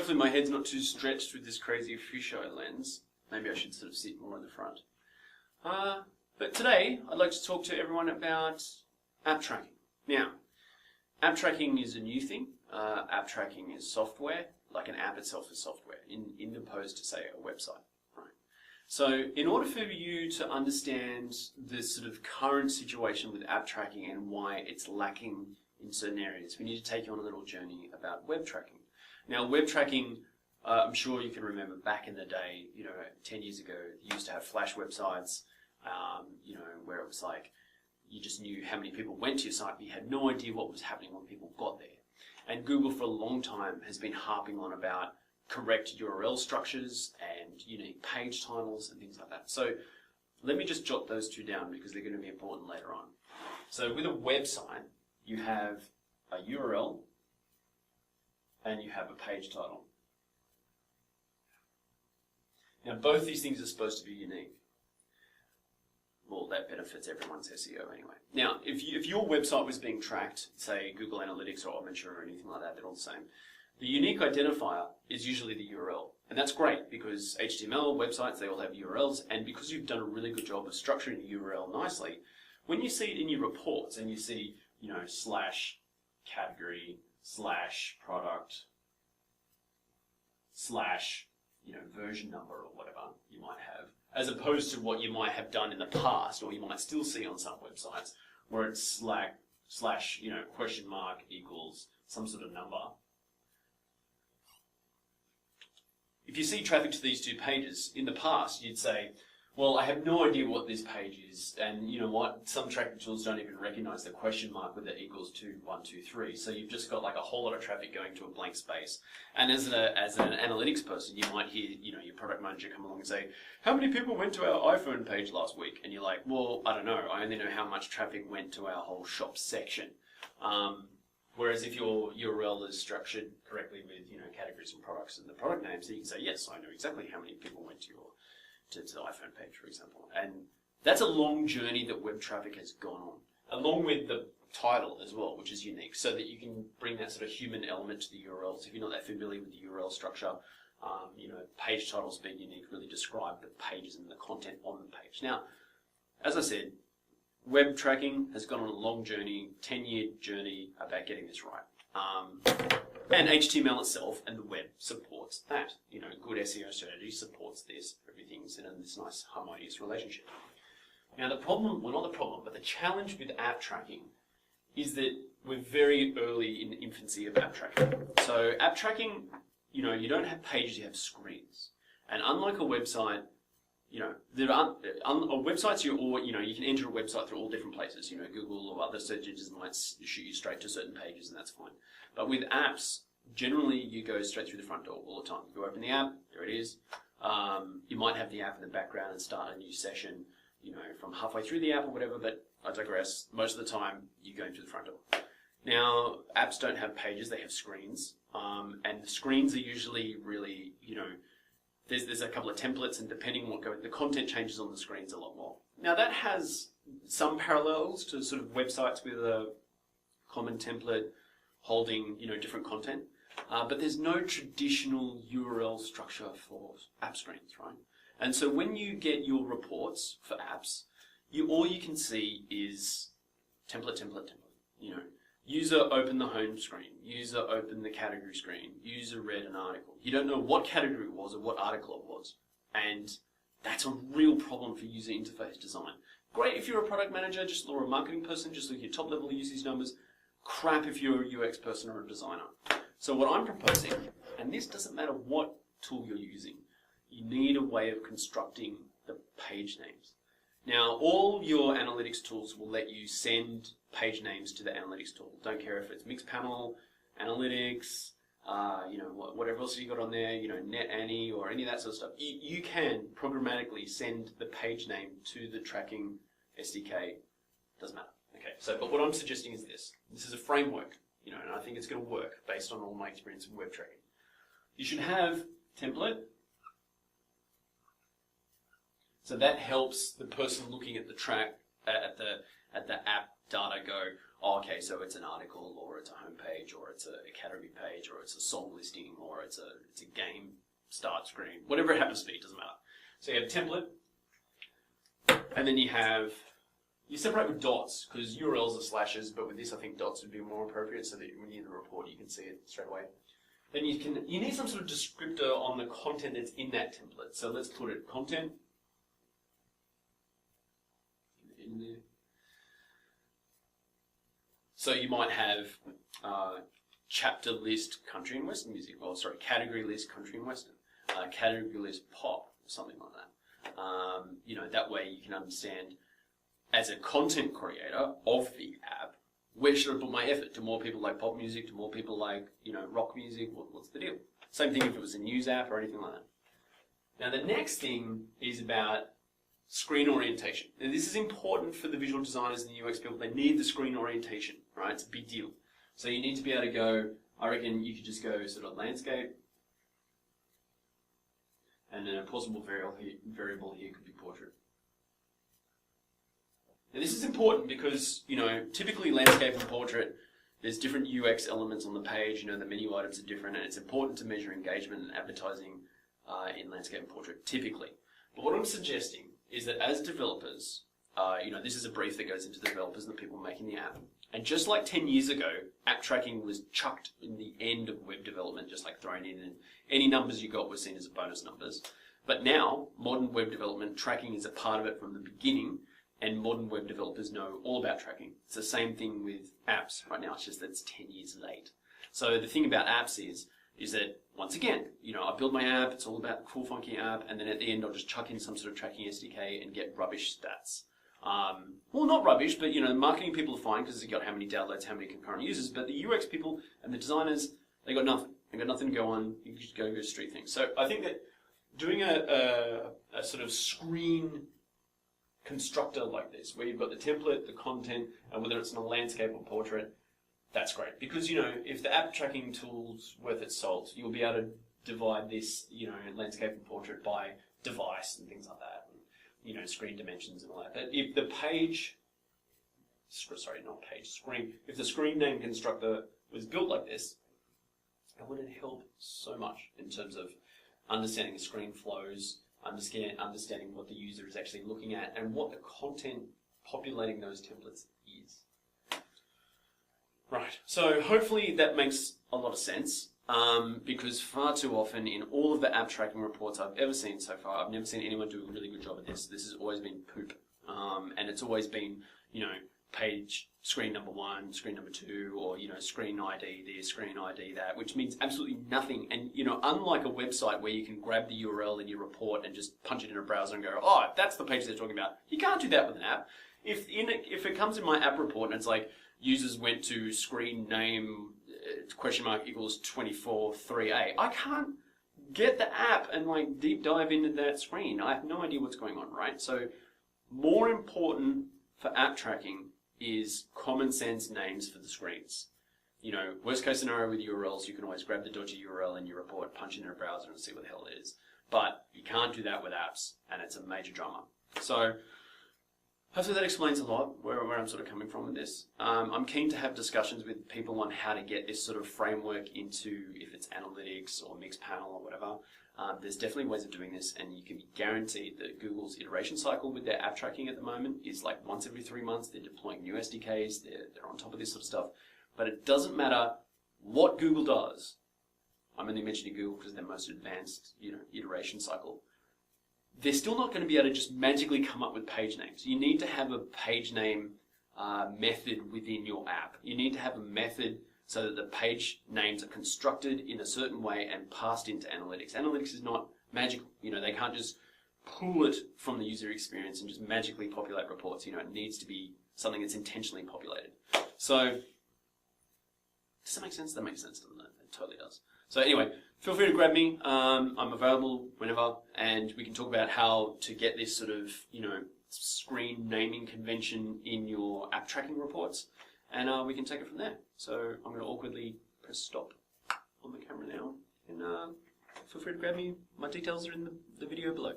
hopefully my head's not too stretched with this crazy fisheye lens. Maybe I should sort of sit more in the front. But today, I'd like to talk to everyone about app tracking. Now, app tracking is a new thing. App tracking is software, like an app itself is software, in opposed to, say, a website. Right? So, in order for you to understand the sort of current situation with app tracking and why it's lacking in certain areas, we need to take you on a little journey about web tracking. Now, web tracking, I'm sure you can remember back in the day, 10 years ago, you used to have flash websites, where it was like, you just knew how many people went to your site, but you had no idea what was happening when people got there. And Google for a long time has been harping on about correct URL structures and unique page titles and things like that. So let me just jot those two down because they're going to be important later on. So with a website, you have a URL and you have a page title. Now both these things are supposed to be unique. Well, that benefits everyone's SEO anyway. Now, if your website was being tracked, say Google Analytics or Omniture or anything like that, they're all the same. The unique identifier is usually the URL. And that's great because HTML websites, they all have URLs. And because you've done a really good job of structuring the URL nicely, when you see it in your reports and you see, slash category, slash product, slash, version number or whatever you might have, as opposed to what you might have done in the past, or you might still see on some websites, where it's slash, question mark equals some sort of number. If you see traffic to these two pages, in the past, you'd say, well, I have no idea what this page is, and you know what? Some tracking tools don't even recognize the question mark with it equals 2, 1, 2, 3. So you've just got like a whole lot of traffic going to a blank space. And as an analytics person, you might hear, your product manager come along and say, how many people went to our iPhone page last week? And you're like, well, I don't know. I only know how much traffic went to our whole shop section. Whereas if your URL is structured correctly with, categories and products and the product names, then you can say, yes, I know exactly how many people went to the iPhone page, for example. And that's a long journey that web traffic has gone on, along with the title as well, which is unique, so that you can bring that sort of human element to the URLs. If you're not that familiar with the URL structure, page titles being unique really describe the pages and the content on the page. Now, as I said, web tracking has gone on a long journey, 10-year journey about getting this right. And HTML itself and the web supports that. Good SEO strategy supports this. Everything's in this nice harmonious relationship. Now the problem, well not the problem, but the challenge with app tracking is that we're very early in the infancy of app tracking. So app tracking, you don't have pages, you have screens. And unlike a website, there aren't websites. You can enter a website through all different places. Google or other search engines might shoot you straight to certain pages, and that's fine. But with apps, generally you go straight through the front door all the time. You open the app, there it is. You might have the app in the background and start a new session, from halfway through the app or whatever. But I digress. Most of the time, you go through the front door. Now, apps don't have pages; they have screens, and the screens are usually really, There's a couple of templates, and depending on what the content changes on the screens a lot more. Now that has some parallels to sort of websites with a common template holding, different content, but there's no traditional URL structure for app screens, right? And so when you get your reports for apps, all you can see is template, template, template. User open the home screen, user open the category screen, user read an article. You don't know what category it was or what article it was. And that's a real problem for user interface design. Great if you're a product manager or a marketing person, just look at your top level usage numbers. Crap if you're a UX person or a designer. So what I'm proposing, and this doesn't matter what tool you're using, you need a way of constructing the page names. Now, all your analytics tools will let you send page names to the analytics tool. Don't care if it's Mixpanel, Analytics, whatever else you got on there, NetAnnie or any of that sort of stuff. You can programmatically send the page name to the tracking SDK. Doesn't matter. Okay. But what I'm suggesting is this. This is a framework, and I think it's going to work based on all my experience in web tracking. You should have template. So that helps the person looking at the app data go, oh, okay, so it's an article, or it's a homepage, or it's a category page, or it's a song listing, or it's a game start screen, whatever it happens to be, it doesn't matter. So you have template, and then you separate with dots, because URLs are slashes, but with this I think dots would be more appropriate so that when you're in the report you can see it straight away. Then you need some sort of descriptor on the content that's in that template. So let's put it content. In there. So you might have chapter list country and western music, or sorry, category list country and western, category list pop, or something like that. You know, that way you can understand as a content creator of the app, where should I put my effort? Do more people like pop music? Do more people like, you know, rock music? What's the deal? Same thing if it was a news app or anything like that. Now the next thing is about screen orientation. And this is important for the visual designers and the UX people. They need the screen orientation, right? It's a big deal. So you need to be able to go, I reckon you could just go sort of landscape, and then a possible variable here could be portrait. Now this is important because, you know, typically landscape and portrait, there's different UX elements on the page, you know, the menu items are different, and it's important to measure engagement and advertising in landscape and portrait, typically. But what I'm suggesting is that as developers, you know, this is a brief that goes into the developers and the people making the app. And just like 10 years ago, app tracking was chucked in the end of web development, just like thrown in, and any numbers you got were seen as bonus numbers. But now, modern web development, tracking is a part of it from the beginning, and modern web developers know all about tracking. It's the same thing with apps right now, it's just that it's 10 years late. So the thing about apps is that, once again, you know, I build my app, it's all about the cool, funky app, and then at the end I'll just chuck in some sort of tracking SDK and get rubbish stats. Well, not rubbish, but, you know, the marketing people are fine because they've got how many downloads, how many concurrent users, but the UX people and the designers, they got nothing. They got nothing to go on, you just go street things. So I think that doing a sort of screen constructor like this, where you've got the template, the content, and whether it's in a landscape or portrait, that's great. Because, you know, if the app tracking tool's worth its salt, you'll be able to divide this, you know, landscape and portrait by device and things like that. And, you know, screen dimensions and all that. But if the if the screen name constructor was built like this, it would help so much in terms of understanding the screen flows, understanding what the user is actually looking at, and what the content populating those templates is. Right, so hopefully that makes a lot of sense, because far too often in all of the app tracking reports I've ever seen so far, I've never seen anyone do a really good job at this. This has always been poop, and it's always been, you know, page screen number 1, screen number 2, or, you know, screen ID this, screen ID that, which means absolutely nothing. And, you know, unlike a website where you can grab the URL in your report and just punch it in a browser and go, oh, that's the page they're talking about, you can't do that with an app. If it comes in my app report and it's like, users went to screen name != 24 3A, I can't get the app and like deep dive into that screen. I have no idea what's going on, right? So more important for app tracking is common sense names for the screens. You know, worst case scenario with URLs, you can always grab the dodgy URL in your report, punch it in a browser and see what the hell it is. But you can't do that with apps, and it's a major drama. So hopefully that explains a lot where I'm sort of coming from with this. I'm keen to have discussions with people on how to get this sort of framework into, if it's analytics or Mixpanel or whatever. There's definitely ways of doing this, and you can be guaranteed that Google's iteration cycle with their app tracking at the moment is like once every 3 months. They're deploying new SDKs, they're on top of this sort of stuff. But it doesn't matter what Google does. I'm only mentioning Google because they're most advanced, you know, iteration cycle. They're still not going to be able to just magically come up with page names. You need to have a page name method within your app. You need to have a method so that the page names are constructed in a certain way and passed into analytics. Analytics is not magical. You know, they can't just pull it from the user experience and just magically populate reports. You know, it needs to be something that's intentionally populated. So, does that make sense? That makes sense, doesn't it? It totally does. So anyway, feel free to grab me. I'm available whenever, and we can talk about how to get this sort of, you know, screen naming convention in your app tracking reports, and we can take it from there. So I'm going to awkwardly press stop on the camera now, and feel free to grab me. My details are in the video below.